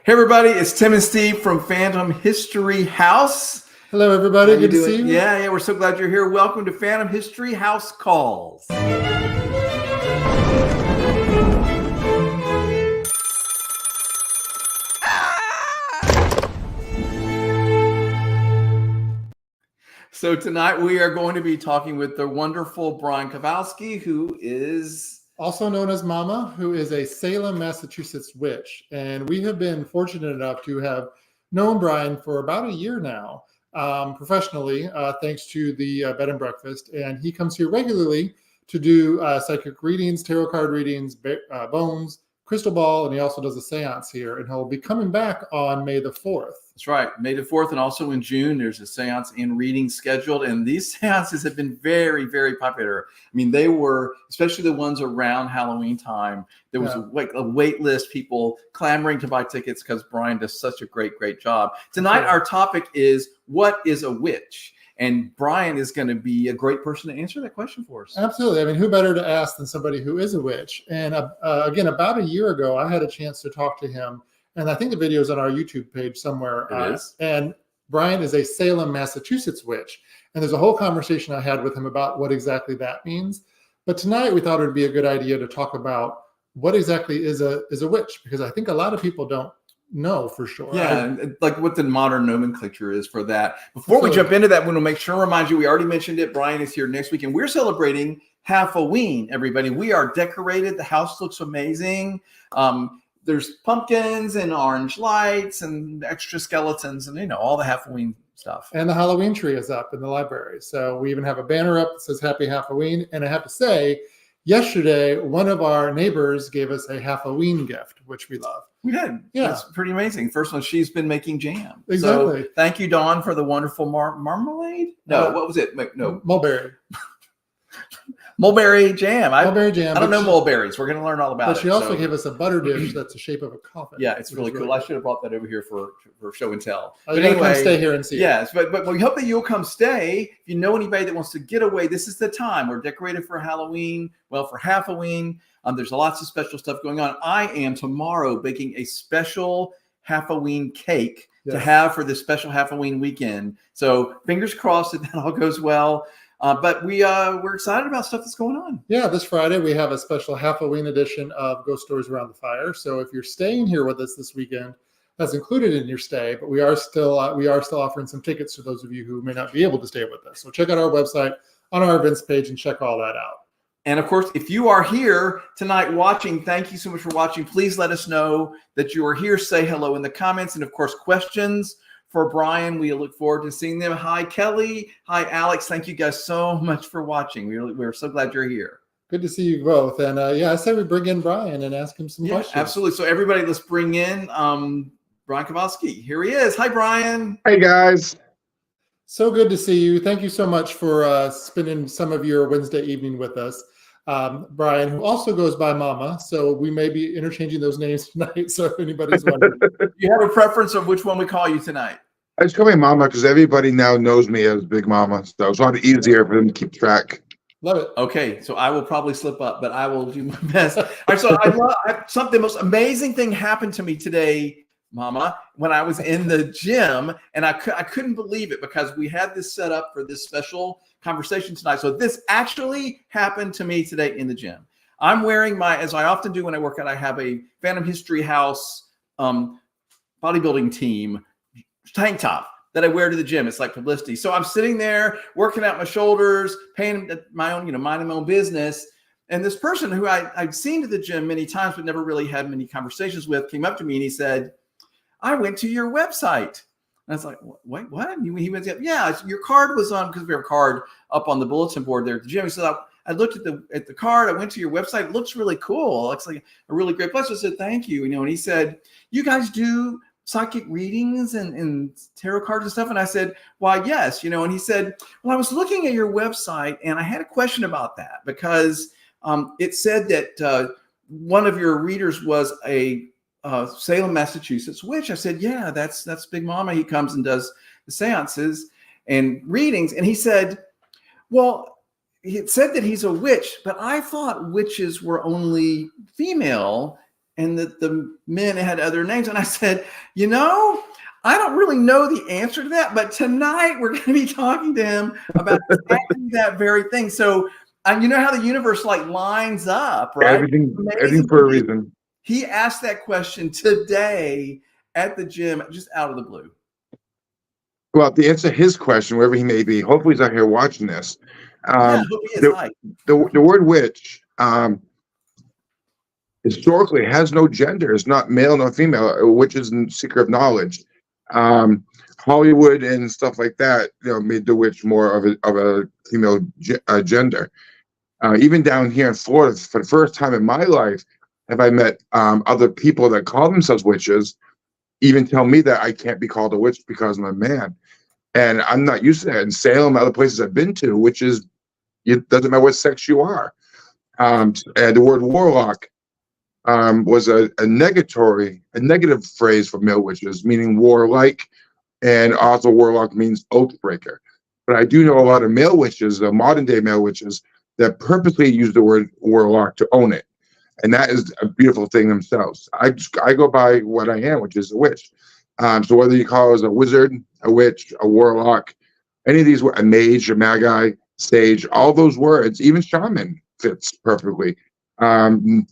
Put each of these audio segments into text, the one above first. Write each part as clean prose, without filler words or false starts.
Hey everybody, it's Tim and Steve from Phantom History House. Hello everybody, good to see you. Yeah, we're so glad you're here. Welcome to Phantom History House Calls. So tonight we are going to be talking with the wonderful Brian Kowalski, who is also known as Mama, who is a Salem, Massachusetts witch. And we have been fortunate enough to have known Brian for about a year now, professionally, thanks to the Bed and Breakfast. And he comes here regularly to do psychic readings, tarot card readings, bones, crystal ball, and he also does a seance here. And he'll be coming back on May the 4th. That's right, May the 4th, and also in June, there's a seance and reading scheduled. And these seances have been very, very popular. I mean, they were, especially the ones around Halloween time, there was a wait list, people clamoring to buy tickets because Brian does such a great job. Tonight, our topic is, what is a witch? And Brian is going to be a great person to answer that question for us. Absolutely. I mean, who better to ask than somebody who is a witch? And again, about a year ago, I had a chance to talk to him. And I think the video is on our YouTube page somewhere. It is. And Brian is a Salem, Massachusetts witch. And there's a whole conversation I had with him about what exactly that means. But tonight we thought it would be a good idea to talk about what exactly is a witch, because I think a lot of people don't know for sure. Yeah, and like what the modern nomenclature is for that. Before we jump into that, we want to make sure to remind you, we already mentioned it, Brian is here next week, and we're celebrating Halloween, everybody. We are decorated. The house looks amazing. There's pumpkins and orange lights and extra skeletons and, all the Halloween stuff. And the Halloween tree is up in the library. So we even have a banner up that says Happy Halloween. And I have to say, yesterday, one of our neighbors gave us a Halloween gift, which we love. We did. Yeah. It's pretty amazing. First one, she's been making jam. Exactly. So thank you, Dawn, for the wonderful marmalade. No, what was it? No. Mulberry. Mulberry jam. Mulberry jam. I don't know mulberries. We're going to learn all about it. But she also gave us a butter dish that's the shape of a coffin. Yeah, it's really cool. I should have brought that over here for show and tell. But anyway, come stay here and see. Yes, but we hope that you'll come stay. If you know anybody that wants to get away, this is the time. We're decorated for Halloween. Well, for Halloween, there's lots of special stuff going on. I am tomorrow baking a special Halloween cake to have for this special Halloween weekend. So fingers crossed that all goes well. But we're excited about stuff that's going on. Yeah, this Friday we have a special Halloween edition of Ghost Stories Around the Fire. So if you're staying here with us this weekend, that's included in your stay. But we are still offering some tickets to those of you who may not be able to stay with us. So check out our website on our events page and check all that out. And of course, if you are here tonight watching, thank you so much for watching. Please let us know that you are here. Say hello in the comments, and of course, questions for Brian. We look forward to seeing them. Hi, Kelly. Hi, Alex. Thank you guys so much for watching. We're so glad you're here. Good to see you both. And I said we bring in Brian and ask him some questions. Absolutely. So everybody, let's bring in Brian Kowalski. Here he is. Hi, Brian. Hey, guys. So good to see you. Thank you so much for spending some of your Wednesday evening with us. Brian, who also goes by Mama, so we may be interchanging those names tonight. So if anybody's wondering, do you have a preference of which one we call you tonight? I just call me Mama because everybody now knows me as Big Mama, so it's a lot easier for them to keep track. Love it. Okay, so I will probably slip up, but I will do my best. All right, so the most amazing thing happened to me today, Mama, when I was in the gym, and I couldn't believe it because we had this set up for this special conversation tonight. So this actually happened to me today in the gym. I'm wearing as I often do when I work out, I have a Phantom History House bodybuilding team tank top that I wear to the gym. It's like publicity. So I'm sitting there working out my shoulders, paying my own, minding my own business. And this person who I'd seen to the gym many times, but never really had many conversations with, came up to me and he said, I went to your website. And I was like, wait, what? He went, yeah, your card was on, because we have a card up on the bulletin board there at the gym. He said, I looked at the card. I went to your website. It looks really cool. It looks like a really great place. I said, thank you. And he said, you guys do psychic readings and tarot cards and stuff? And I said, why, yes. And he said, well, I was looking at your website and I had a question about that because it said that one of your readers was a Salem, Massachusetts witch. I said, yeah, that's Big Mama. He comes and does the seances and readings. And he said, well, it said that he's a witch, but I thought witches were only female and that the men had other names. And I said, you know, I don't really know the answer to that, but tonight we're going to be talking to him about exactly that very thing. So, you know how the universe like lines up, right? Everything for a reason. He asked that question today at the gym, just out of the blue. Well, to answer his question, wherever he may be, hopefully he's out here watching this. Yeah, hope he is. The word witch, historically has no gender. It's not male nor female. Witch is a seeker of knowledge. Hollywood and stuff like that, made the witch more of a female gender. Even down here in Florida, for the first time in my life, have I met other people that call themselves witches, even tell me that I can't be called a witch because I'm a man. And I'm not used to that. In Salem, other places I've been to, it doesn't matter what sex you are. And the word warlock was a negative phrase for male witches, meaning warlike, and also warlock means oath breaker. But I do know a lot of male witches, modern day male witches, that purposely use the word warlock to own it. And that is a beautiful thing themselves. I go by what I am, which is a witch. So whether you call us a wizard, a witch, a warlock, any of these, a mage, a magi, sage, all those words, even shaman fits perfectly.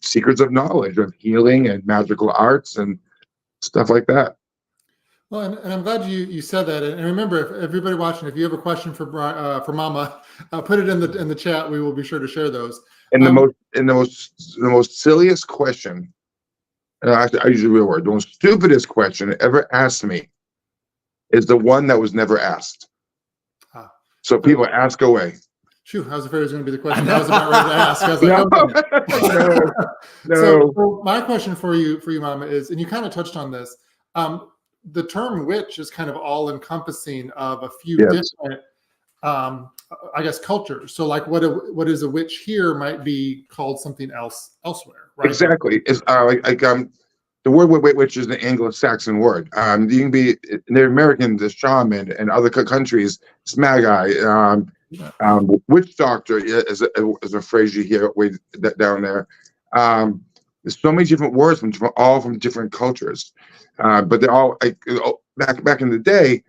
Secrets of knowledge, of healing and magical arts and stuff like that. Well, and I'm glad you said that. And remember, if everybody watching, if you have a question for Mama, put it in the chat. We will be sure to share those. And the most silliest question, I use the real word, the most stupidest question ever asked me is the one that was never asked. So people ask away. Phew, I was afraid it was going to be the question I was about ready to ask. I was like, no. So my question for you, Mama, is, and you kind of touched on this, the term witch is kind of all encompassing of a few different, I guess, cultures. So like what is a witch here might be called something else elsewhere, right? Exactly. It's the word witch is an Anglo-Saxon word. You can be Native American, the shaman, and other countries, it's magi. Witch doctor is a phrase you hear way down there. There's so many different words all from different cultures, but they're all back in the day.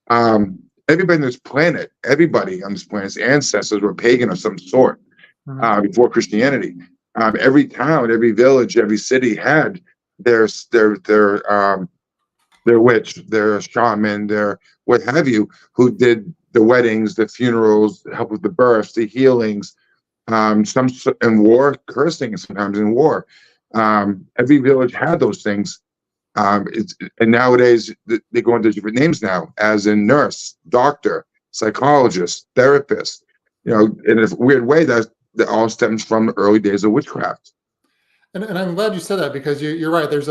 Everybody on this planet, everybody on this planet's ancestors were pagan of some sort before Christianity. Every town, every village, every city had their witch, their shaman, their what have you, who did the weddings, the funerals, help with the births, the healings, some in war, cursing sometimes in war. Every village had those things. And nowadays they go into different names now, as in nurse, doctor, psychologist, therapist. In a weird way, that all stems from the early days of witchcraft. And I'm glad you said that, because you're right. There's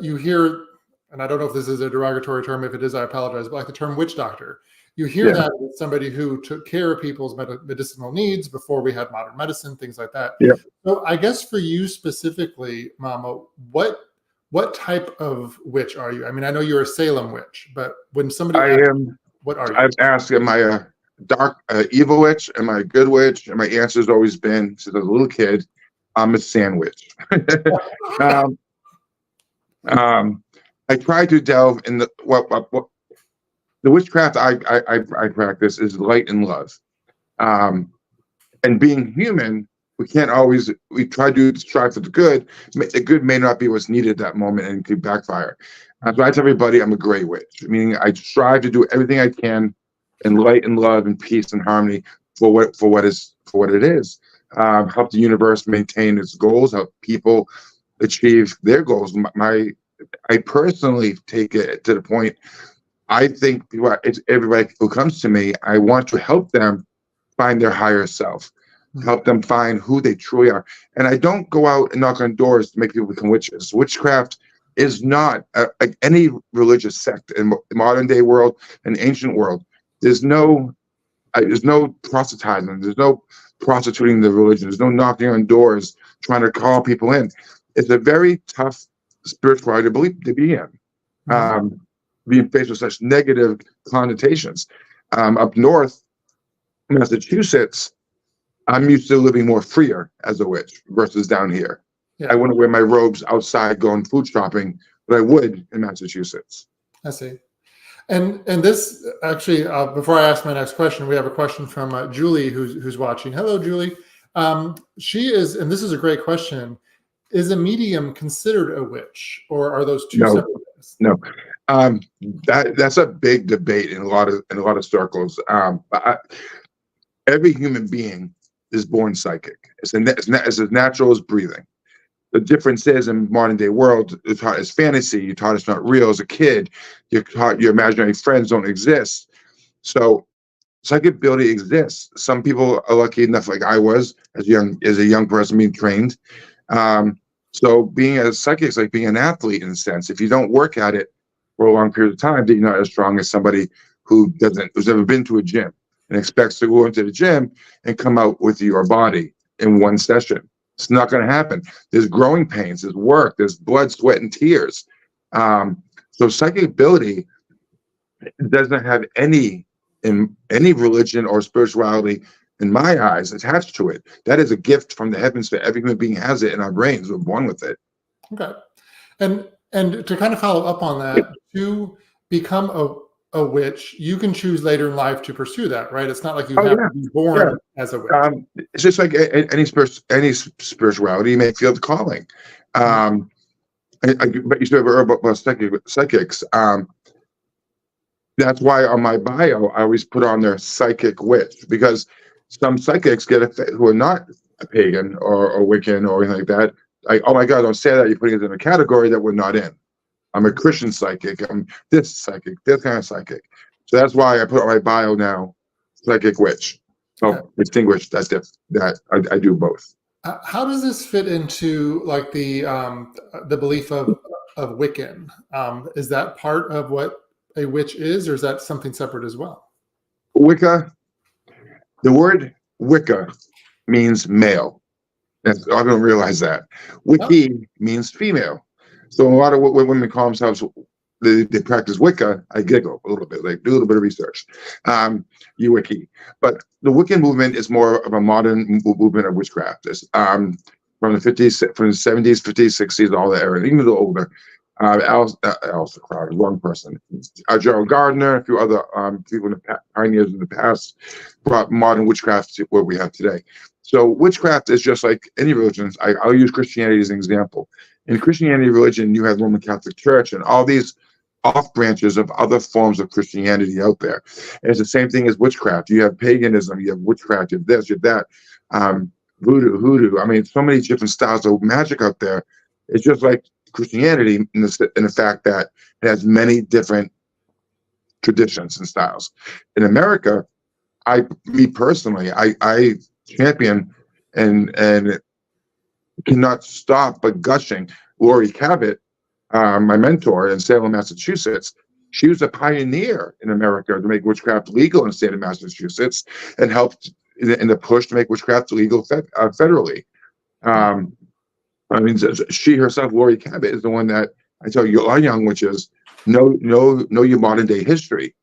you hear, and I don't know if this is a derogatory term. If it is, I apologize. But like the term witch doctor, you hear that with somebody who took care of people's medicinal needs before we had modern medicine, things like that. Yeah. So I guess for you specifically, Mama, what type of witch are you? I mean, I know you're a Salem witch, but when somebody what are you? I've asked, am I a dark, evil witch? Am I a good witch? And my answer has always been, since I was a little kid, I'm a sandwich. I try to delve in what the witchcraft I practice is light and love. And being human, we try to strive for the good. The good may not be what's needed at that moment and could backfire. So I tell everybody I'm a gray witch, meaning I strive to do everything I can in light and love and peace and harmony for what it is. Help the universe maintain its goals, help people achieve their goals. I personally take it to the point, I think everybody who comes to me, I want to help them find their higher self, help them find who they truly are. And I don't go out and knock on doors to make people become witches. Witchcraft is not like any religious sect in the modern day world and ancient world. There's no proselytizing. There's no prostituting the religion. There's no knocking on doors trying to call people in. It's a very tough spirituality to be in, being faced with such negative connotations. Up north, Massachusetts, I'm used to living more freer as a witch versus down here. Yeah. I wouldn't wear my robes outside going food shopping, but I would in Massachusetts. I see. And this actually, before I ask my next question, we have a question from Julie who's watching. Hello, Julie. She is, and this is a great question. Is a medium considered a witch, or are those two No. separate things? No, that's a big debate in a lot of circles. Every human being is born psychic. It's as natural as breathing. The difference is, in modern day world, you're taught as fantasy. You're taught it's not real as a kid. You're taught your imaginary friends don't exist. So psychic ability exists. Some people are lucky enough, like I was as a young person being trained. So being a psychic is like being an athlete in a sense. If you don't work at it for a long period of time, then you're not as strong as somebody who's ever been to a gym and expects to go into the gym and come out with your body in one session. It's not going to happen. There's growing pains, there's work, there's blood, sweat, and tears. So psychic ability doesn't have any religion or spirituality, in my eyes, attached to it. That is a gift from the heavens that every human being has it in our brains. We're born with it. Okay. And to kind of follow up on that, to become a witch, you can choose later in life to pursue that, right? It's not like you have to be born as a witch. It's just like any spirituality. You may feel the calling. But you said about psychics. That's why on my bio I always put on there psychic witch, because some psychics who are not a pagan or Wiccan or anything like that. Like, oh my God, don't say that. You're putting it in a category that we're not in. I'm a Christian psychic. I'm this psychic, this kind of psychic. So that's why I put on my bio now, psychic witch. So distinguish that I do both. How does this fit into like the belief of Wiccan? Is that part of what a witch is, or is that something separate as well? Wicca, the word Wicca means male. I don't realize that. Wicca means female. So a lot of what women call themselves, they practice Wicca. I giggle a little bit, like do a little bit of research. You Wicca. But the Wiccan movement is more of a modern movement of witchcraft. It's, from the 50s, from the 70s, 50s, 60s, all that era, even a little older. Alistair Crowder, wrong person. Gerald Gardner, a few other people in the pioneers in the past brought modern witchcraft to what we have today. So witchcraft is just like any religion. I'll use Christianity as an example. In Christianity religion, you have Roman Catholic Church and all these off branches of other forms of Christianity out there. And it's the same thing as witchcraft. You have paganism, you have witchcraft, you have this, you have that, voodoo, hoodoo. I mean, so many different styles of magic out there. It's just like Christianity in the fact that it has many different traditions and styles. In America, me personally, I champion and cannot stop but gushing. Laurie Cabot, my mentor in Salem, Massachusetts, she was a pioneer in America to make witchcraft legal in the state of Massachusetts and helped in the push to make witchcraft legal federally. I mean, she herself, Laurie Cabot, is the one that I tell you, our young witches know your modern day history.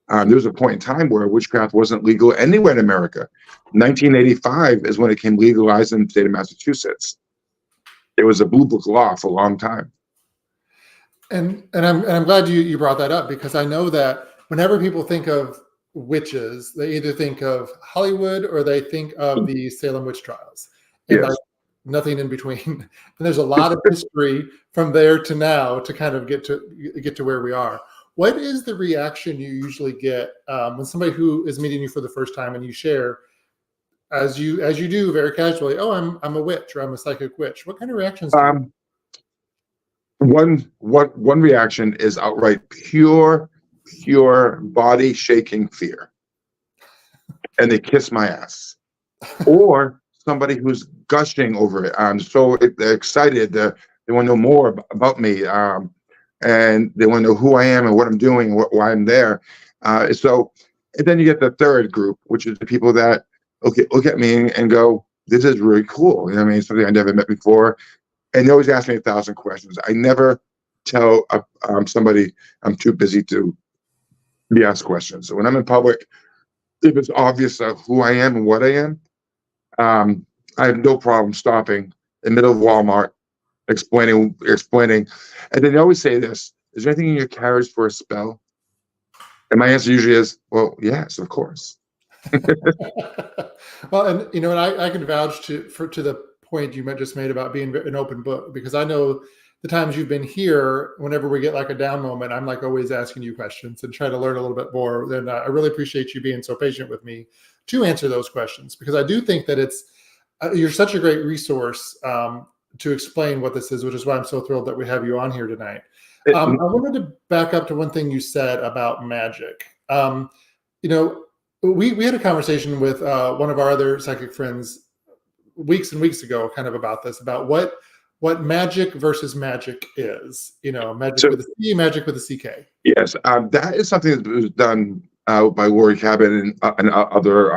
There was a point in time where witchcraft wasn't legal anywhere in America. 1985 is when it became legalized in the state of Massachusetts. It was a blue book law for a long time. And I'm glad you brought that up, because I know that whenever people think of witches, they either think of Hollywood or they think of the Salem witch trials. And Yes. Nothing in between. And there's a lot of history from there to now to kind of get to where we are. What is the reaction you usually get when somebody who is meeting you for the first time and you share, as you do very casually, oh, I'm a witch, or I'm a psychic witch? What kind of reactions do you get? One reaction is outright pure body shaking fear, and they kiss my ass, or somebody who's gushing over it. I'm so excited. They want to know more about me, and they want to know who I am and what I'm doing, and why I'm there. So, and then you get the third group, which is the people that look at me and go, "This is really cool." You know what I mean? Something I never met before, and they always ask me 1,000 questions. I never tell somebody I'm too busy to be asked questions. So when I'm in public, if it's obvious who I am and what I am, I have no problem stopping in the middle of Walmart explaining, and then they always say this: "Is there anything in your carriage for a spell?" And my answer usually is, "Well, yes, of course." Well, and and I can vouch to the point you just made about being an open book, because I know the times you've been here, whenever we get like a down moment, I'm like always asking you questions and try to learn a little bit more. Then I really appreciate you being so patient with me to answer those questions, because I do think that you're such a great resource to explain what this is, which is why I'm so thrilled that we have you on here tonight. I wanted to back up to one thing you said about magic. We had a conversation with one of our other psychic friends weeks and weeks ago, kind of about this, about what magic versus magic is. Magic with a C, magic with a CK. Yes, that is something that was done by Laurie Cabot and other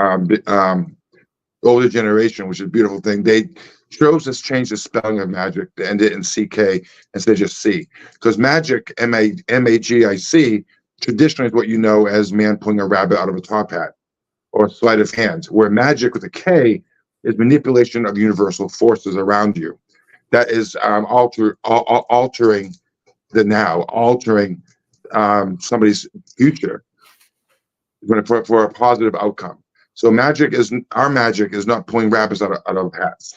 older generation, which is a beautiful thing. They chose to change the spelling of magic to end it in CK instead of just C, because magic, MAGIC, traditionally is what you know as man pulling a rabbit out of a top hat or sleight of hand, where magic with a K is manipulation of universal forces around you. That is altering the now, altering somebody's future for a positive outcome. So our magic is not pulling rabbits out of hats.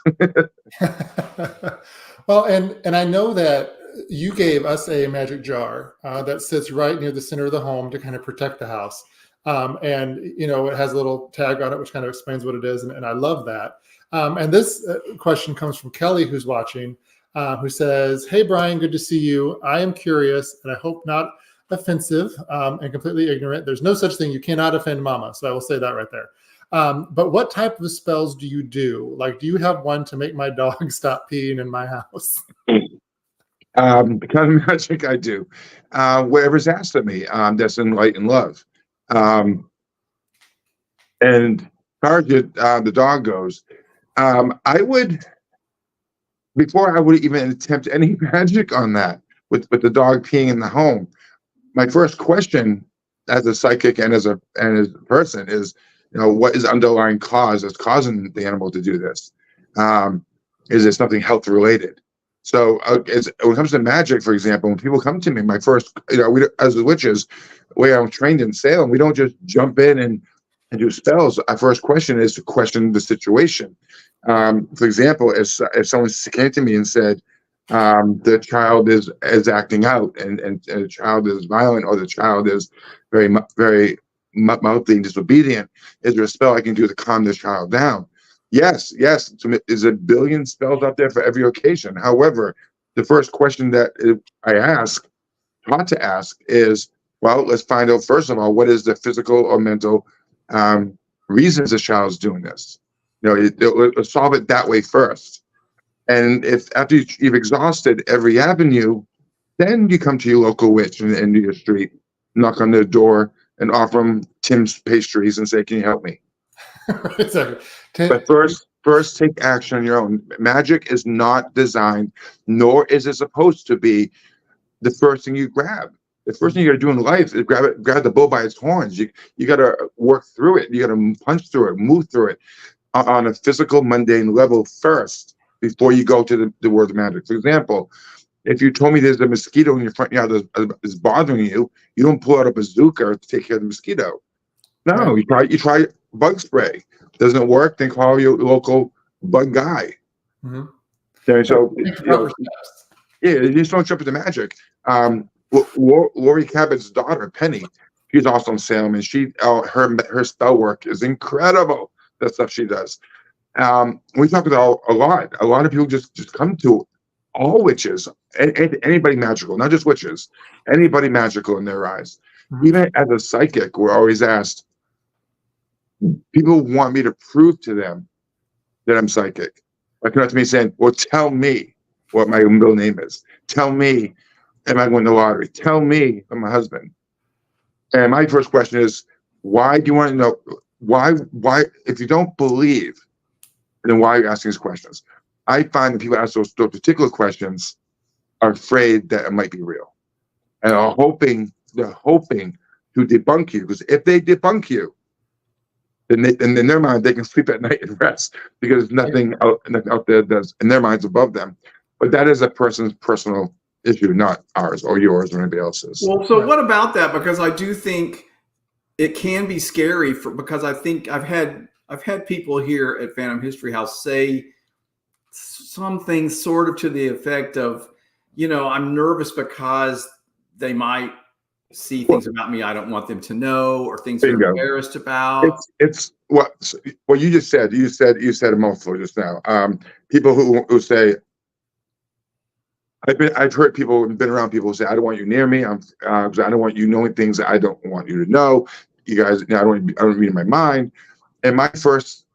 Well, and I know that you gave us a magic jar that sits right near the center of the home to kind of protect the house. And it has a little tag on it, which kind of explains what it is. And I love that. And this question comes from Kelly, who's watching, who says, "Hey, Brian, good to see you. I am curious, and I hope not offensive and completely ignorant. There's no such thing. You cannot offend mama. So I will say that right there. But what type of spells do you do? Like, do you have one to make my dog stop peeing in my house?" The kind of magic I do, whatever's asked of me, that's in light and love. And as far as the dog goes, I would, before I would even attempt any magic on that with the dog peeing in the home, my first question as a psychic and as a person is, what is the underlying cause that's causing the animal to do this? Is it something health related? So when it comes to magic, for example, when people come to me, my first, as witches, the way I'm trained in Salem, we don't just jump in and do spells. Our first question is to question the situation. For example, if someone came to me and said, the child is acting out and the child is violent, or the child is very mouthy and disobedient, is there a spell I can do to calm this child down? Yes. There's a billion spells out there for every occasion. However, the first question that I taught to ask is, well, let's find out, first of all, what is the physical or mental reasons the child's doing this? Let's solve it that way first. And if after you've exhausted every avenue, then you come to your local witch and your street, knock on their door and offer them Tim's pastries and say, "Can you help me?" Exactly. But first take action on your own. Magic is not designed, nor is it supposed to be, the first thing you grab. The first thing you got to do in life is grab the bull by its horns. You got to work through it. You got to punch through it, move through it on a physical, mundane level first, before you go to the world of magic. For example, if you told me there's a mosquito in your front yard that is bothering you, you don't pull out a bazooka to take care of the mosquito. No, you try bug spray. Doesn't work, then call your local bug guy. Mm-hmm. So you just don't jump into magic. Laurie Cabot's daughter, Penny, she's also in Salem, and her spell work is incredible. The stuff she does. We talk about a lot. A lot of people just come to all witches, anybody magical, not just witches, anybody magical in their eyes. Mm-hmm. Even as a psychic, we're always asked, people want me to prove to them that I'm psychic. Like, come up to me saying, "Well, tell me what my middle name is. Tell me, am I going to the lottery? Tell me I'm my husband." And my first question is, why do you want to know? Why, if you don't believe, then why are you asking these questions? I find that people ask those particular questions are afraid that it might be real, and are hoping to debunk you. Because if they debunk you, then in their mind they can sleep at night and rest, because nothing out there does in their minds above them. But that is a person's personal issue, not ours or yours or anybody else's. Well, so Right. what about that? Because I do think it can be scary because I think I've had people here at Phantom History House say some things sort of to the effect of, I'm nervous because they might see things about me I don't want them to know, or things they're Bingo. embarrassed about. It's what you just said. You said a mouthful just now. People who say, I've heard people, been around people who say, I don't want you near me. I don't want you knowing things that I don't want you to know. You guys, I don't read my mind. And my first,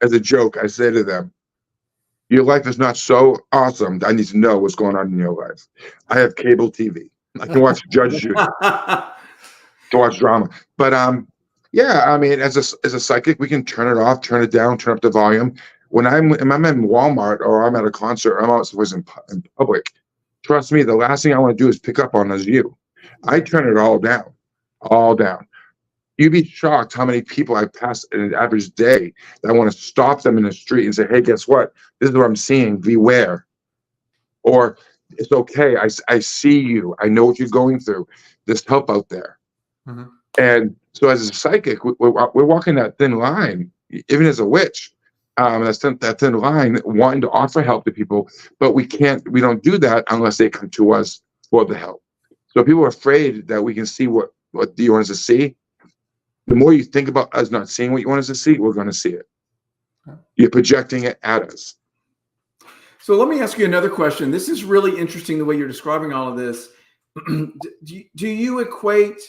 as a joke, I say to them, your life is not so awesome that I need to know what's going on in your life. I have cable TV. I can watch Judge Judy, to watch drama. But yeah, I mean, as a psychic, we can turn it off, turn it down, turn up the volume. When I'm in Walmart or I'm at a concert, or I'm out someplace in public, trust me, the last thing I want to do is pick up on is you. I turn it all down, all down. You'd be shocked how many people I pass in an average day that I want to stop them in the street and say, hey, guess what? This is what I'm seeing. Beware. Or it's okay. I see you. I know what you're going through. There's help out there. Mhm. And so as a psychic, we're walking that thin line, even as a witch. That thin line, wanting to offer help to people, but we don't do that unless they come to us for the help. So people are afraid that we can see what you want us to see. The more you think about us not seeing what you want us to see, we're going to see it. You're projecting it at us. So let me ask you another question. This is really interesting the way you're describing all of this. Do you equate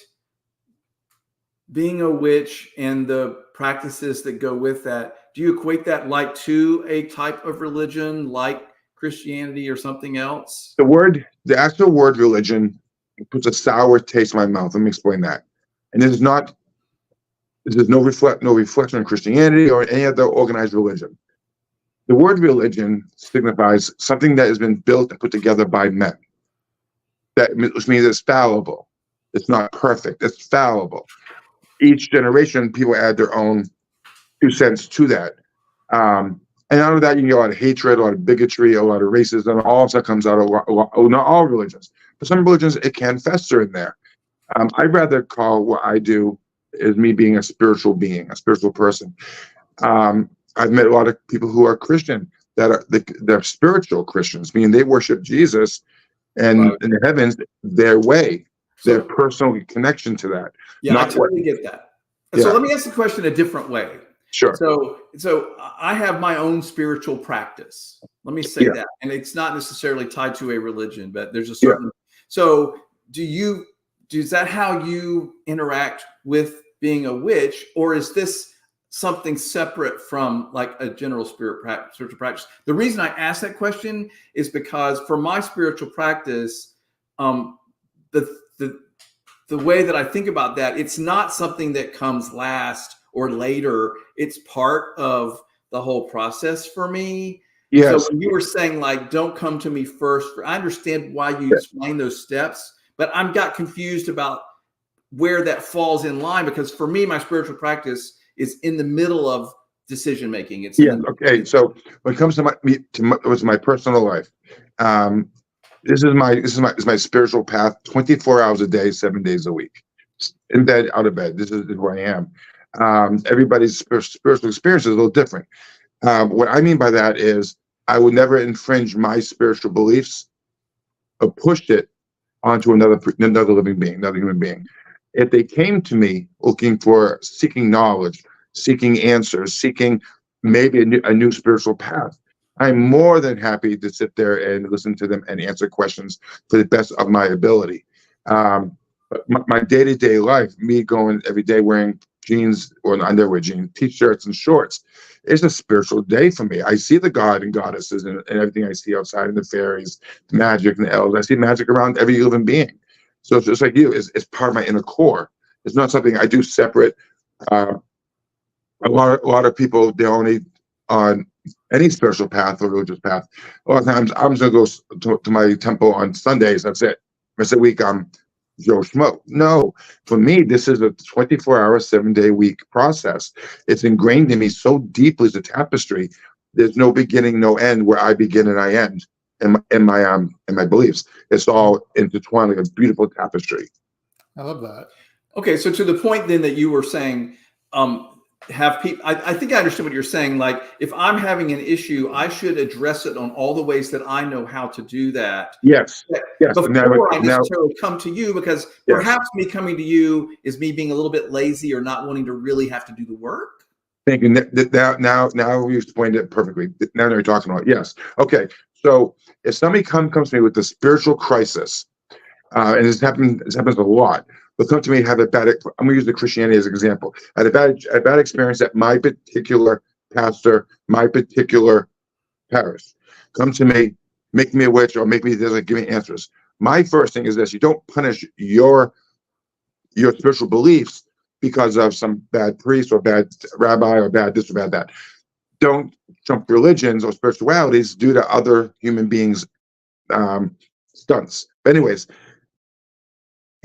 being a witch and the practices that go with that? Do you equate that like to a type of religion like Christianity or something else? The actual word religion puts a sour taste in my mouth. Let me explain that. And there's no reflection on Christianity or any other organized religion. The word religion signifies something that has been built and put together by men. Which means it's fallible. It's not perfect. It's fallible. Each generation, people add their own 2 cents to that. And out of that, you get a lot of hatred, a lot of bigotry, a lot of racism. All of that comes out of not all religions. But some religions, it can fester in there. I'd rather call what I do is me being a spiritual being, a spiritual person. I've met a lot of people who are Christian they're spiritual Christians, meaning they worship Jesus and in the heavens their way, their personal connection to that. Yeah, I totally get that. And so let me ask the question a different way. Sure. So I have my own spiritual practice. Let me say that. And it's not necessarily tied to a religion, but there's a certain so is that how you interact with being a witch, or is this something separate from like a general spiritual practice? The reason I ask that question is because for my spiritual practice, the way that I think about that, it's not something that comes last or later. It's part of the whole process for me. Yes. So when you were saying like, don't come to me first, I understand why you explain those steps, but I'm got confused about where that falls in line, because for me, my spiritual practice is in the middle of decision making. It's okay. So when it comes to my personal life, this is my spiritual path. 24 hours a day, 7 days a week, in bed, out of bed. This is who I am. Everybody's spiritual experience is a little different. What I mean by that is I would never infringe my spiritual beliefs or push it onto another living being, another human being. If they came to me seeking knowledge, seeking answers, seeking maybe a new spiritual path, I'm more than happy to sit there and listen to them and answer questions to the best of my ability. But my day-to-day life, me going every day wearing jeans or underwear jeans, t-shirts and shorts, it's a spiritual day for me. I see the god and goddesses and everything I see outside, and the fairies, the magic and the elves. I see magic around every living being. So it's just like you, it's part of my inner core. It's not something I do separate. A lot of people, they're only on any spiritual path or religious path. A lot of times I'm just going to go to my temple on Sundays. That's it. The rest of the week, I'm Joe Schmo. No, for me, this is a 24-hour, 7-day week process. It's ingrained in me so deeply as a tapestry. There's no beginning, no end where I begin and I end. in my beliefs. It's all intertwined like a beautiful tapestry. I love that. Okay, so to the point then that you were saying, have people, I think I understand what you're saying. Like, if I'm having an issue, I should address it on all the ways that I know how to do that. Yes. Yes. Before I Now, necessarily come to you, because Yes. perhaps me coming to you is me being a little bit lazy or not wanting to really have to do the work. thank you. Now you explained it perfectly. Now you're talking about it. Yes. Okay. So if somebody comes to me with a spiritual crisis, and this happens a lot. They'll come to me and have a bad. I'm going to use the Christianity as an example. I had a bad experience at my particular pastor, my particular parish. Come to me, make me a witch, or make me this, like, give me answers. My first thing is this: you don't punish your spiritual beliefs because of some bad priest or bad rabbi or bad this or bad that. Don't jump religions or spiritualities due to other human beings' stunts. But anyways.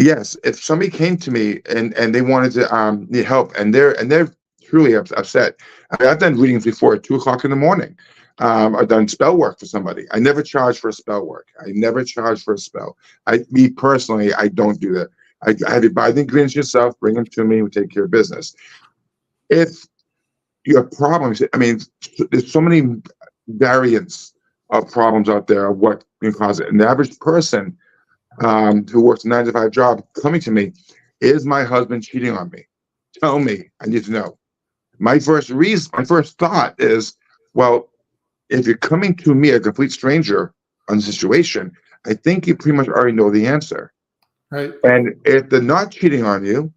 Yes, if somebody came to me and they wanted to need help and they're truly upset. I've done readings before at 2:00 in the morning. I've done spell work for somebody. I never charge for spell work. I never charge for a spell. Me personally, I don't do that. I have you buy the ingredients yourself, bring them to me, we take care of business. If you have problems, I mean, there's so many variants of problems out there of what can cause it. And the average person who works a 9-to-5 job coming to me, is my husband cheating on me? Tell me, I need to know. My first thought is, well, if you're coming to me, a complete stranger, on the situation, I think you pretty much already know the answer. Right. And if they're not cheating on you,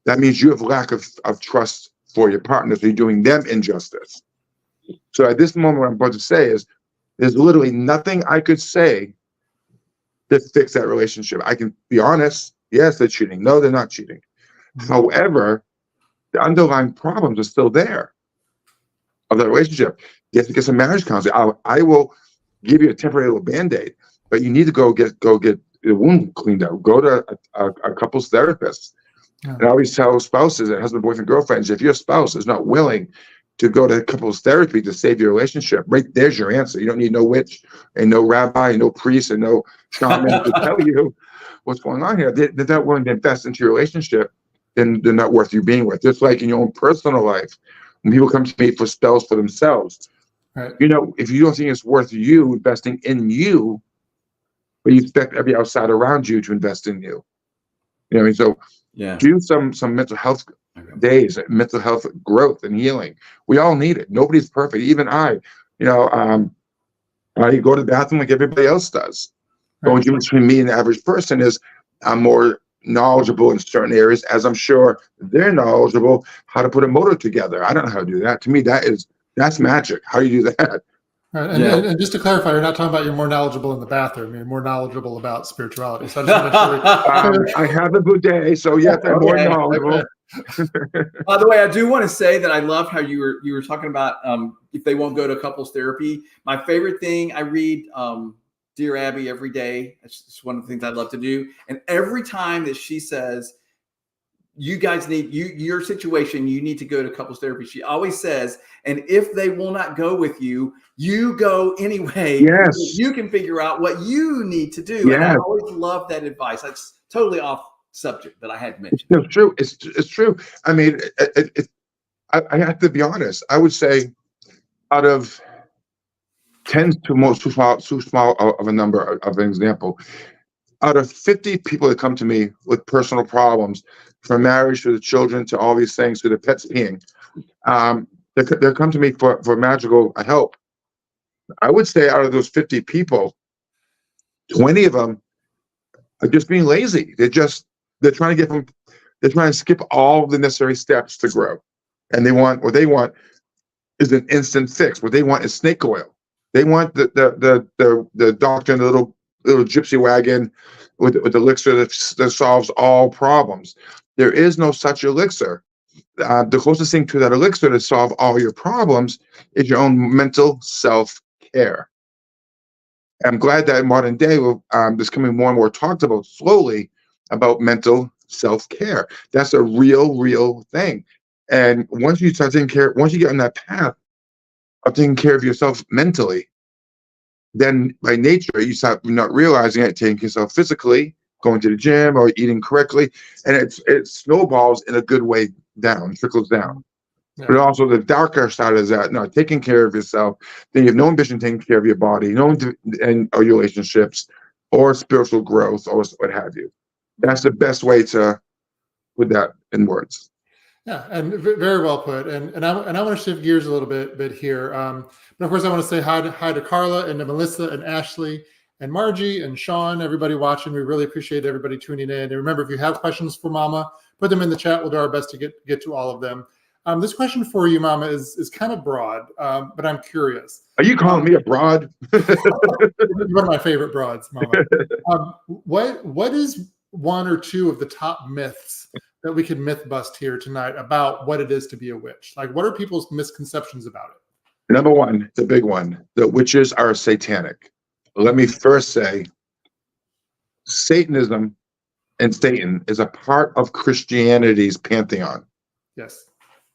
that means you have lack of trust for your partner, so you're doing them injustice. So at this moment, what I'm about to say is, there's literally nothing I could say to fix that relationship. I can be honest. Yes, they're cheating. No, they're not cheating. However, the underlying problems are still there of that relationship. You have to get some marriage counseling. I will give you a temporary little Band-Aid, but you need to go get the wound cleaned out. Go to a couples therapist. Yeah. And I always tell spouses and husband, boyfriend, girlfriends, if your spouse is not willing to go to couples therapy to save your relationship, right there's your answer. You don't need no witch and no rabbi and no priest and no shaman to tell you what's going on here. They're not willing to invest into your relationship, then they're not worth you being with. Just like in your own personal life, when people come to me for spells for themselves, Right. you know, if you don't think it's worth you investing in you, but you expect every outside around you to invest in you. You know what I mean? So Yeah. do some mental health days, mental health growth and healing. We all need it. Nobody's perfect. Even I, you know, I go to the bathroom like everybody else does. The only difference between me and the average person is I'm more knowledgeable in certain areas, as I'm sure they're knowledgeable how to put a motor together. I don't know how to do that. To me, that's magic. How do you do that? Right. And, Yeah. and just to clarify, you're not talking about you're more knowledgeable in the bathroom. You're more knowledgeable about spirituality. So I just want to make sure. I have a bidet, so yes, I'm more Okay. knowledgeable. By the way, I do want to say that I love how you were talking about if they won't go to couples therapy. My favorite thing, I read Dear Abby every day. It's one of the things I love to do. And every time that she says, you guys need your situation, you need to go to couples therapy, she always says, and if they will not go with you, you go anyway. Yes. You can figure out what you need to do. Yes. And I always love that advice. That's totally off subject, but I had mentioned. It's true. It's true. I mean, I have to be honest. I would say out of 10 to most too small of a number of an example, out of 50 people that come to me with personal problems, from marriage to the children to all these things to the pets peeing, they come to me for magical help. I would say out of those 50 people, 20 of them are just being lazy. They're trying to skip all the necessary steps to grow. And what they want is an instant fix. What they want is snake oil. They want the doctor in the little gypsy wagon with the elixir that solves all problems. There is no such elixir. The closest thing to that elixir to solve all your problems is your own mental self-care. I'm glad that in modern day, there's coming more and more talked about slowly about mental self-care. That's a real thing. And once you start taking care, once you get on that path of taking care of yourself mentally, then by nature, you start not realizing it, taking yourself physically, going to the gym or eating correctly, and it snowballs in a good way down, trickles down. Yeah. But also the darker side is that not taking care of yourself, then you have no ambition taking care of your body, or your relationships, or spiritual growth, or what have you. That's the best way to put that in words. Yeah, and very well put. And I want to shift gears a little bit here. But of course, I want to say hi to Carla and to Melissa and Ashley and Margie and Sean, everybody watching. We really appreciate everybody tuning in. And remember, if you have questions for Mama, put them in the chat. We'll do our best to get to all of them. This question for you, Mama, is kind of broad, but I'm curious. Are you calling me a broad? One of my favorite broads, Mama. What is one or two of the top myths that we could myth bust here tonight about what it is to be a witch? Like, what are people's misconceptions about it? Number one, the big one, the witches are satanic. Let me first say, Satanism and Satan is a part of Christianity's pantheon. Yes.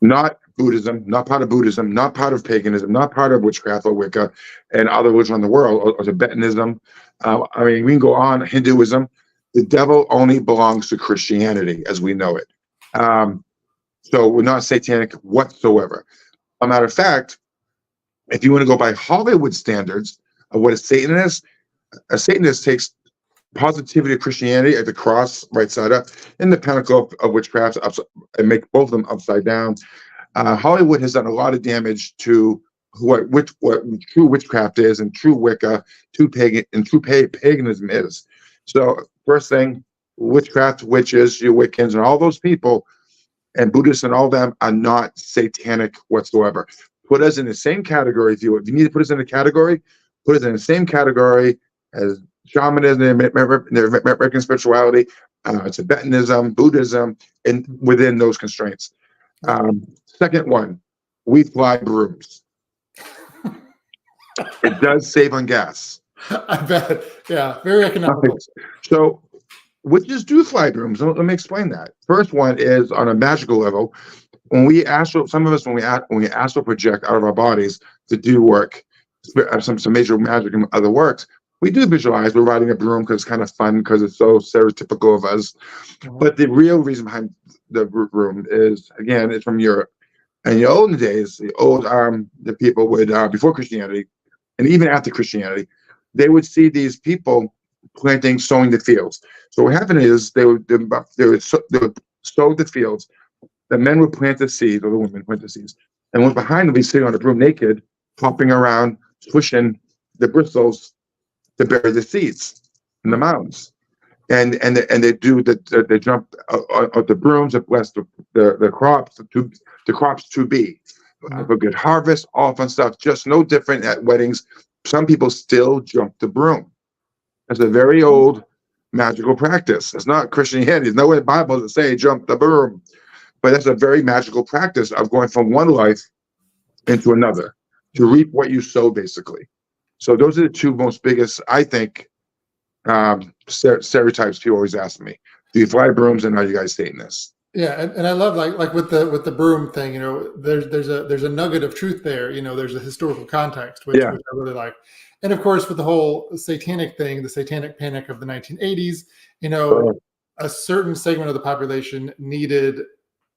Not Buddhism, not part of Buddhism, not part of paganism, not part of witchcraft or Wicca and other religions in the world, or Tibetanism. I mean, we can go on, Hinduism. The devil only belongs to Christianity as we know it. So we're not satanic whatsoever. As a matter of fact, if you want to go by Hollywood standards of what a Satanist takes positivity of Christianity at the cross, right side up, and the pinnacle of witchcraft, and make both of them upside down. Hollywood has done a lot of damage to what true witchcraft is, and true Wicca, true paganism is. So first thing, witchcraft, witches, you Wiccans, and all those people, and Buddhists and all them are not satanic whatsoever. Put us in the same category. If you need to put us in a category, put us in the same category as shamanism, American spirituality, Tibetanism, Buddhism, and within those constraints. Second one, we fly brooms. It does save on gas. I bet. Yeah, very economical. So witches do fly brooms. Let me explain that. First one is on a magical level. When we astral project out of our bodies to do work, some major magic and other works, we do visualize we're riding a broom because it's kind of fun, because it's so stereotypical of us. But the real reason behind the broom is, again, it's from Europe. And in the olden days, the people would, before Christianity, and even after Christianity, they would see these people sowing the fields. So what happened is they would sow the fields. The men would plant the seeds, or the women plant the seeds, and one behind them would be sitting on a broom naked, hopping around, pushing the bristles to bury the seeds in the mounds, and they jump out the brooms that bless the crops to be have a good harvest, all fun stuff. Just no different at weddings. Some people still jump the broom. It's a very old magical practice. It's not Christianity. There's nowhere in the Bible that say jump the broom, but that's a very magical practice of going from one life into another to reap what you sow, basically. So those are the two most biggest, I think, stereotypes people always ask me. Do you fly brooms, and are you guys Satanists? Yeah, and I love like with the broom thing, there's a nugget of truth there. There's a historical context, which I really like. And of course, with the whole satanic thing, the satanic panic of the 1980s, a certain segment of the population needed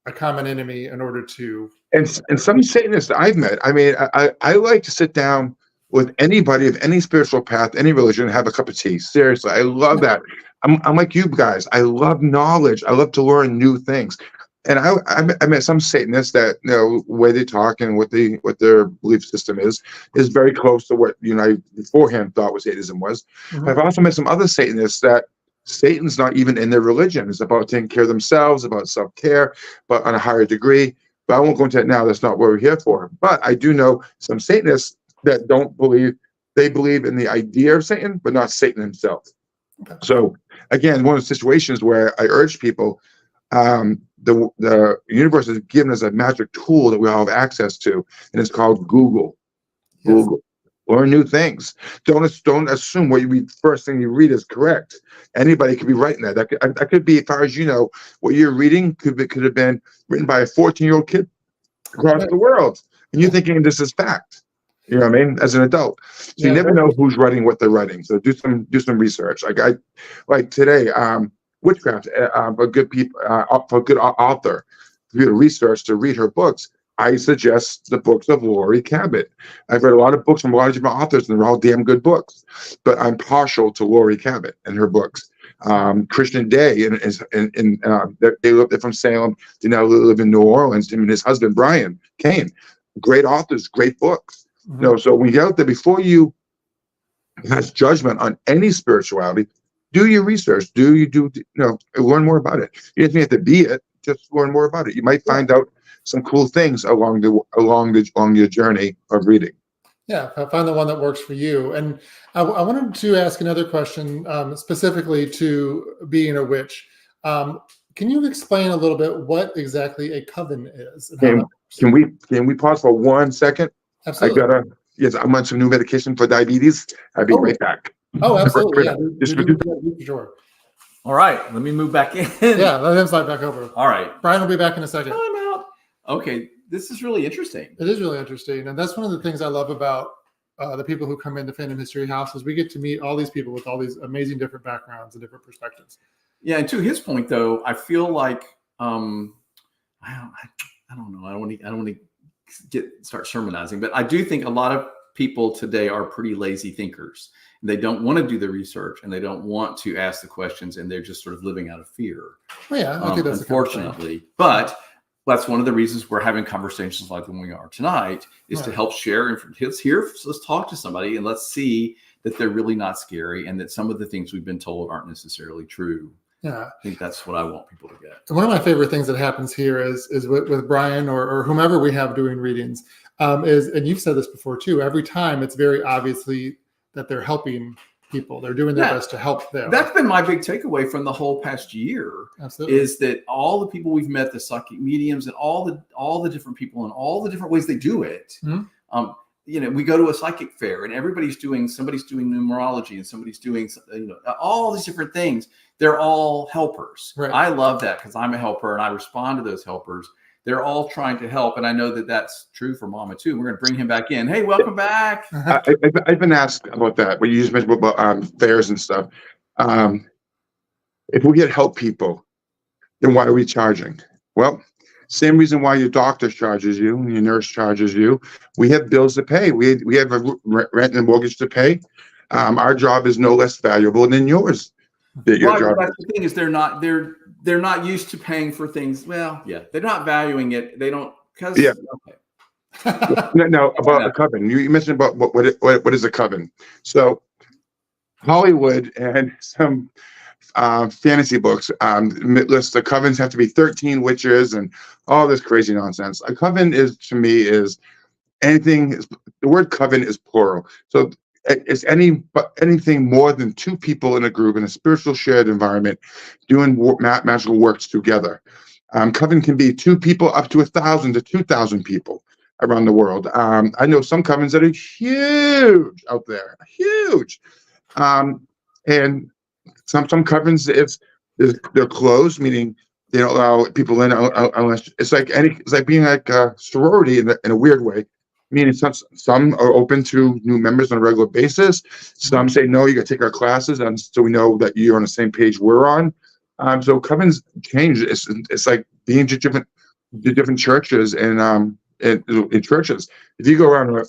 a common enemy in order to. And some Satanists I've met, I mean, I like to sit down with anybody of any spiritual path, any religion, have a cup of tea. Seriously, I love that. I'm like you guys. I love knowledge. I love to learn new things. And I met some Satanists that, the way they talk and what their belief system is very close to what I beforehand thought what Satanism was. Mm-hmm. I've also met some other Satanists that Satan's not even in their religion. It's about taking care of themselves, about self-care, but on a higher degree. But I won't go into that now. That's not what we're here for. But I do know some Satanists that don't believe. They believe in the idea of Satan, but not Satan himself. Okay. So again, one of the situations where I urge people, the universe has given us a magic tool that we all have access to, and it's called Google. Yes. Google. Learn new things. Don't assume what you read, first thing you read is correct. Anybody could be writing that. That could be, as far as you know, what you're reading could have been written by a 14-year-old kid across the world, and you're thinking this is fact. You know what I mean? As an adult, so you Yeah, never know who's writing what they're writing. So do some research. Like today, witchcraft. A good people for a good author to do the research to read her books. I suggest the books of Laurie Cabot. I've read a lot of books from a lot of different authors, and they're all damn good books. But I'm partial to Laurie Cabot and her books. Christian Day they're from Salem. They now live in New Orleans. Him and his husband Brian Kane, great authors, great books. Mhm. You know, so when you get out there, before you pass judgment on any spirituality, do your research. Learn more about it. You don't have to be it. Just learn more about it. You might find out some cool things along your journey of reading. Yeah, find the one that works for you. And I wanted to ask another question specifically to being a witch. Can you explain a little bit what exactly a coven is? And how that works? Can we pause for 1 second? Absolutely. I'm on some new medication for diabetes. I'll be right back. Oh, absolutely. Yeah, Just do do that for sure. All right, let me move back in. Yeah, let him slide back over. All right. Brian will be back in a second. I'm out. Okay, this is really interesting. It is really interesting, and that's one of the things I love about the people who come into Fandom History House is we get to meet all these people with all these amazing different backgrounds and different perspectives. Yeah, and to his point, though, I feel like I don't know. I don't want to start sermonizing, but I do think a lot of people today are pretty lazy thinkers. They don't want to do the research and they don't want to ask the questions, and they're just sort of living out of fear. Well, yeah, I think that's unfortunately. But that's one of the reasons we're having conversations like the one we are tonight, is to help share. Let's talk to somebody and let's see that they're really not scary, and that some of the things we've been told aren't necessarily true. Yeah, I think that's what I want people to get. One of my favorite things that happens here is with Brian or whomever we have doing readings is, and you've said this before too, every time it's very obviously that they're helping people. They're doing their best to help them. That's been my big takeaway from the whole past year. Absolutely. Is that all the people we've met, the psychic mediums, and all the different people and all the different ways they do it. Mm-hmm. We go to a psychic fair and somebody's doing numerology and somebody's doing all these different things. They're all helpers. Right. I love that because I'm a helper and I respond to those helpers. They're all trying to help, and I know that that's true for Mama too. We're going to bring him back in. Hey, welcome back. I've been asked about that. What you just mentioned about fairs and stuff. If we get help people, then why are we charging? Well, same reason why your doctor charges you and your nurse charges you. We have bills to pay. We have a rent and mortgage to pay. Our job is no less valuable than yours. That's the thing is they're not used to paying for things. Well, yeah, they're not valuing it. They don't because No, about a coven. You mentioned about what is a coven. So Hollywood and some fantasy books list the covens have to be 13 witches and all this crazy nonsense. A coven to me is anything. The word coven is plural. So it's anything more than two people in a group in a spiritual shared environment doing magical works together. Coven can be 2 people up to 1,000 to 2,000 people around the world. I know some covens that are huge out there, huge. And some covens, they're closed, meaning they don't allow people in unless it's like being like a sorority in a weird way. Meaning some are open to new members on a regular basis. Some say, no, you got to take our classes, and so we know that you're on the same page we're on. So covens change. It's like being to different churches and in churches. If you go around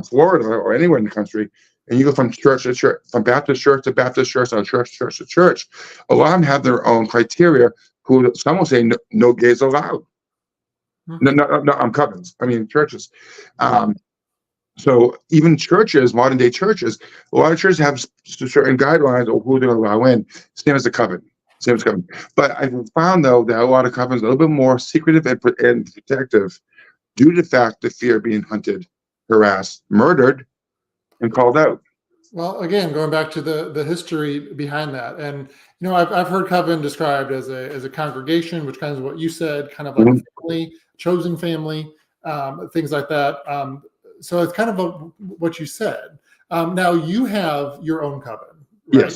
Florida or anywhere in the country, and you go from church to church, from Baptist church to Baptist church, or church to church, a lot of them have their own criteria. Some will say no gays allowed. No, covens. I mean churches. So even churches, modern day churches, a lot of churches have certain guidelines of who they're going to allow in. Same as a coven. But I've found though that a lot of covens are a little bit more secretive and protective due to the fact of fear of being hunted, harassed, murdered, and called out. Well, again, going back to the history behind that, and I've heard coven described as a congregation, which kind of is what you said, kind of like a family, chosen family, things like that. So it's kind of what you said. Now you have your own coven, right?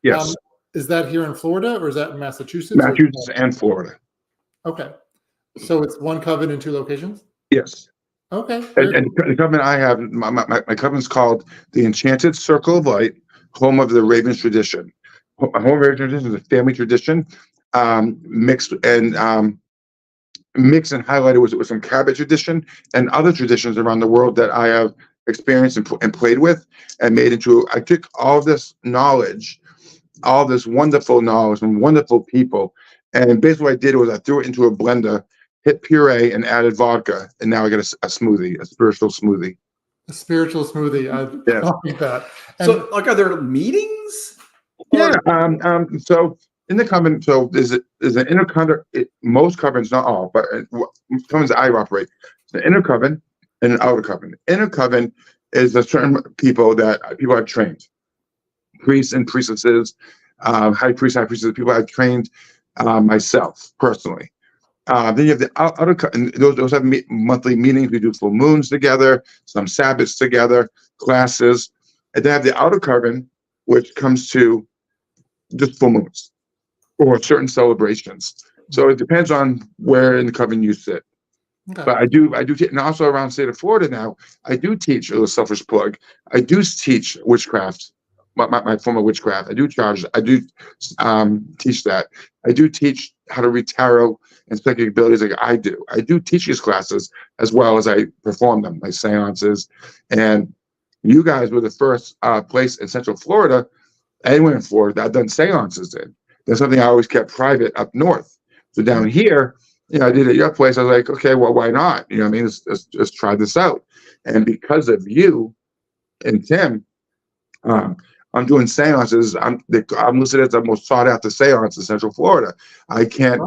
Yes. Is that here in Florida or is that in Massachusetts? Massachusetts and Florida. Okay, so it's one coven in 2 locations. Yes. Okay. And the covenant I have, my covenant's called the Enchanted Circle of Light, home of the Ravens tradition. Home of Ravens tradition is a family tradition, mixed and highlighted with some Cabot tradition and other traditions around the world that I have experienced and played with and made into. I took all this knowledge, all this wonderful knowledge from wonderful people, and basically what I did was I threw it into a blender, hit puree, and added vodka, and now I get a smoothie, a spiritual smoothie. A spiritual smoothie. I like that. And So, like, are there meetings? Yeah. So in the covenant, so there's an inner covenant. Most covenants, not all, but covenants I operate. The inner covenant and an outer covenant. Inner covenant is a certain people I've trained, priests and priestesses, high priestesses, people I've trained myself personally. Then you have the outer covenant. Those have monthly meetings. We do full moons together, some Sabbaths together, classes, and then I have the outer covenant, which comes to just full moons or certain celebrations. So it depends on where in the covenant you sit. okay. But I do, and also around the state of Florida now, I do teach, a little selfish plug, I do teach witchcraft, my form of witchcraft. I do teach that. I do teach how to read tarot and psychic abilities like I do. I do teach these classes as well as I perform them, like seances. And you guys were the first place in Central Florida, anywhere in Florida, that I've done seances in. That's something I always kept private up north. So down here, I did it at your place. I was like, okay, well, why not? You know what I mean? Let's try this out. And because of you and Tim, I'm doing seances. I'm listed as the most sought after seance in Central Florida. I can't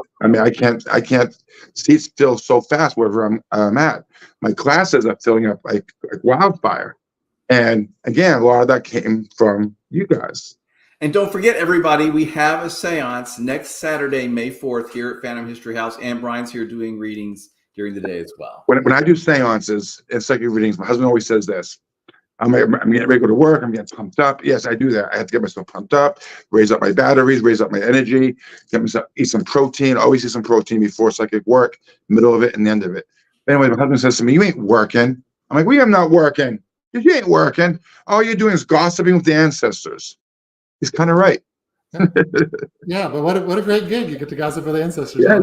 seats fill so fast wherever I'm at. My classes are filling up like wildfire. And again, a lot of that came from you guys. And don't forget, everybody, we have a seance next Saturday, May 4th, here at Phantom History House. And Brian's here doing readings during the day as well. When I do seances and psychic readings, my husband always says this. I'm getting ready to go to work. I'm getting pumped up. Yes, I do that. I have to get myself pumped up, raise up my batteries, raise up my energy, get myself, eat some protein, always eat some protein before psychic work, middle of it and the end of it. Anyway, my husband says to me, you ain't working. I'm like, I'm not working. You ain't working. All you're doing is gossiping with the ancestors. He's kind of right. Yeah, but what a great gig. You get to gossip with the ancestors. Yeah,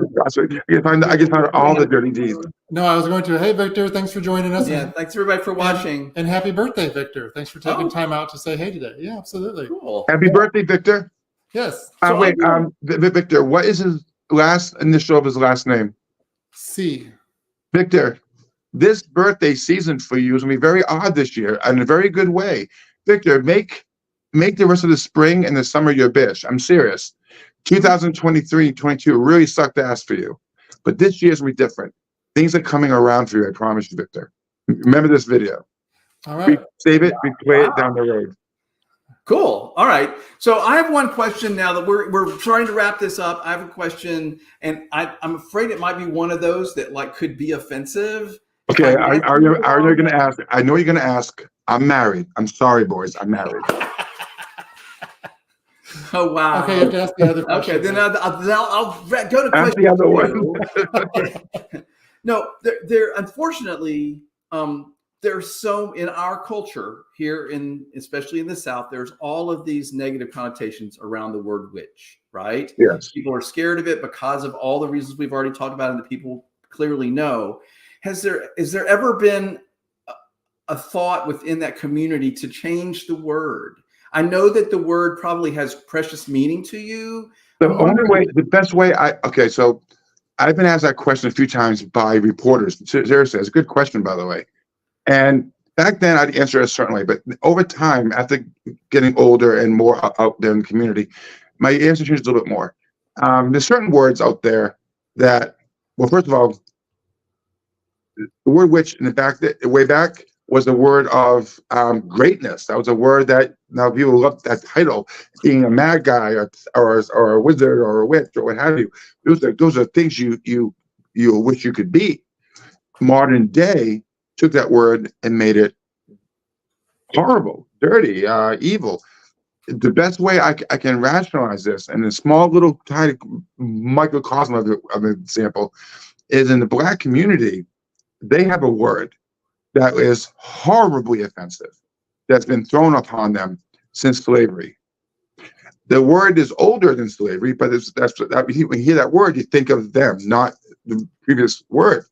I can find all the dirty deeds. No, I was going to, hey, Victor, thanks for joining us. Yeah, thanks everybody for watching. And happy birthday, Victor. Thanks for taking time out to say hey today. Yeah, absolutely. Cool. Happy birthday, Victor. Yes. Wait, Victor, what is his last initial of his last name? C. Victor, this birthday season for you is going to be very odd this year in a very good way. Victor, make the rest of the spring and the summer your bitch. I'm serious. 2023, 22 really sucked ass for you. But this year's going to be different. Things are coming around for you, I promise you, Victor. Remember this video. All right. Save it, replay it down the road. Cool. All right. So I have one question now that we're trying to wrap this up. I have a question, and I'm afraid it might be one of those that could be offensive. Okay, are you going to ask? I know you're going to ask. I'm married. I'm sorry, boys. I'm married. Oh, wow. Okay, you have to ask the other question. Okay, then I'll go to ask question the other one. No, there unfortunately, there's so in our culture here especially in the South, there's all of these negative connotations around the word witch, right? Yes. People are scared of it because of all the reasons we've already talked about and that people clearly know. Has there ever been a thought within that community to change the word? I know that the word probably has precious meaning to you. The best way so I've been asked that question a few times by reporters. Seriously, it's a good question, by the way. And back then I'd answer it a certain way, but over time, after getting older and more out there in the community, my answer changed a little bit more. There's certain words out there that, well, first of all, the word witch way back was the word of greatness. That was a word that now people love that title, being a mad guy or a wizard or a witch or what have you. Those are things you wish you could be. Modern day took that word and made it horrible, dirty, evil. The best way I can rationalize this, and a small little tiny microcosm of an example, is in the Black community. They have a word that is horribly offensive that's been thrown upon them since slavery. The word is older than slavery, but when you hear that word, you think of them, not the previous word.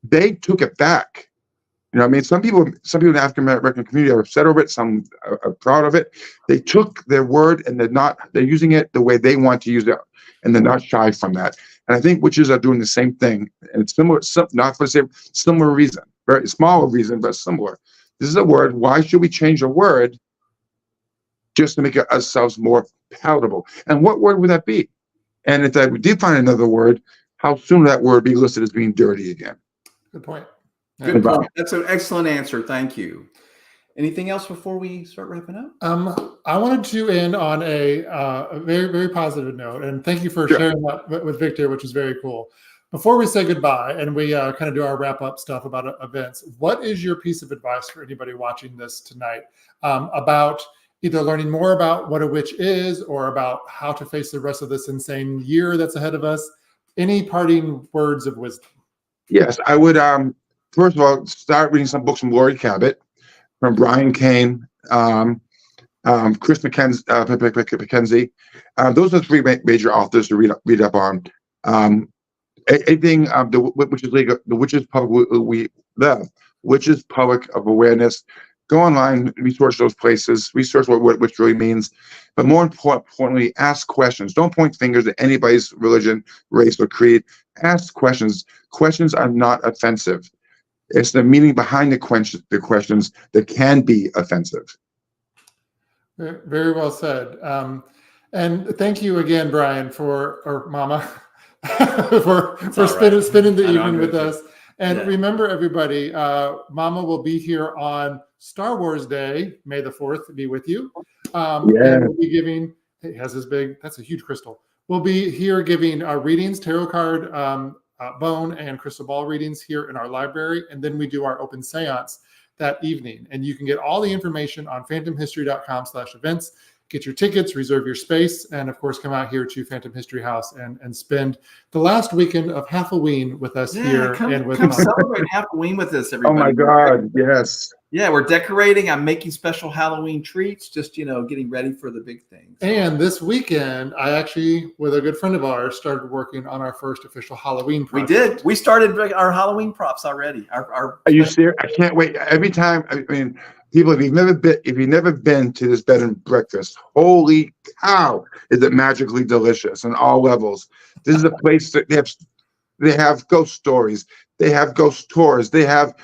They took it back. You know what I mean? Some people in the African American community are upset over it. Some are proud of it. They took their word and they're using it the way they want to use it, and they're not shy from that. And I think witches are doing the same thing, and it's similar, not for the same, similar reason, very small reason, but similar. This is a word. Why should we change a word just to make ourselves more palatable? And what word would that be? And if we did find another word, how soon would that word be listed as being dirty again? Good point. Good point. That's an excellent answer. Thank you. Anything else before we start wrapping up? I wanted to end on a very, very positive note, and thank you for sharing that with Victor, which is very cool. Before we say goodbye and we kind of do our wrap-up stuff about events, what is your piece of advice for anybody watching this tonight about either learning more about what a witch is or about how to face the rest of this insane year that's ahead of us? Any parting words of wisdom? Yes, I would, first of all, start reading some books from Laurie Cabot, from Brian Cain, Chris McKenzie. Those are the three major authors to read up on. Anything, the Witches Public of Awareness. Go online, research those places, research what witch really means. But more importantly, ask questions. Don't point fingers at anybody's religion, race, or creed. Ask questions. Questions are not offensive. It's the meaning behind the questions that can be offensive. Very well said. And thank you again, Brian, or Mama, for spending the evening with us. And remember, everybody, Mama will be here on Star Wars Day, May the 4th, be with you. And we'll be giving, it has this big, that's a huge crystal. We'll be here giving readings, tarot card, bone, and crystal ball readings here in our library. And then we do our open seance that evening. And you can get all the information on phantomhistory.com/events. Get your tickets, reserve your space, and of course, come out here to Phantom History House and spend the last weekend of Halloween with us here. Come Mama. celebrate Halloween with us, everybody. Oh my God, yes. Yeah, we're decorating. I'm making special Halloween treats, just, getting ready for the big things. And this weekend, I actually, with a good friend of ours, started working on our first official Halloween project. We did. We started our Halloween props already. Are you serious? I can't wait. Every time, people, if you've never been to this bed and breakfast, holy cow, is it magically delicious on all levels. This is a place that they have ghost stories. They have ghost tours. They have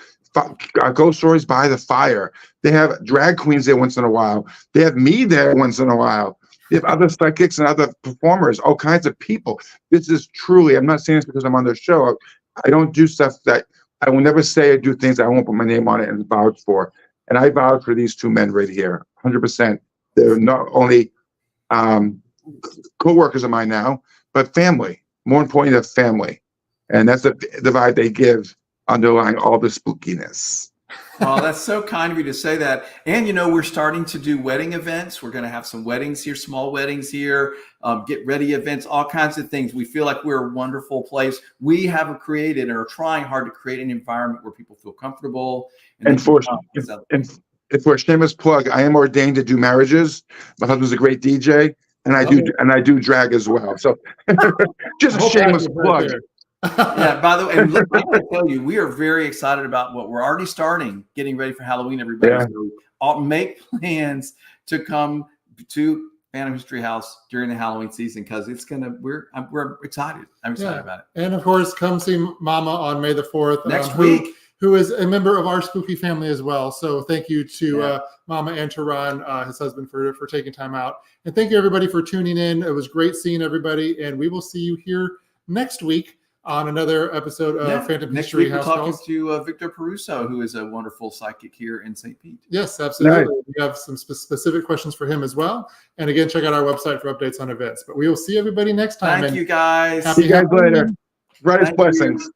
ghost stories by the fire. They have drag queens there once in a while. They have me there once in a while. They have other psychics and other performers, all kinds of people. This is truly, I'm not saying this because I'm on their show. I don't do stuff that I will never say or do things I won't put my name on it and vouch for. And I vouch for these two men right here, 100%. They're not only co-workers of mine now, but family. More importantly, they're family. And that's the vibe they give underlying all the spookiness. Oh, that's so kind of you to say that. And, we're starting to do wedding events. We're going to have some weddings here, small weddings here, get ready events, all kinds of things. We feel like we're a wonderful place. We have created and are trying hard to create an environment where people feel comfortable. And for a shameless plug, I am ordained to do marriages. My husband's a great DJ, and I do drag as well. So just a shameless plug. Yeah, by the way, and look, I want to tell you, we are very excited about what we're already getting ready for Halloween, everybody. Yeah. So make plans to come to Phantom History House during the Halloween season, because we're excited. I'm excited about it. And of course, come see Mama on May the 4th. Next week. Who is a member of our spooky family as well. So thank you to Mama and to Ron, his husband, for taking time out. And thank you, everybody, for tuning in. It was great seeing everybody. And we will see you here next week on another episode of Phantom History House. We're talking to Victor Peruso, who is a wonderful psychic here in St. Pete. Yes, absolutely. Nice. We have some specific questions for him as well. And again, check out our website for updates on events. But we will see everybody next time. Thank you, guys. See you guys later. Brightest blessings.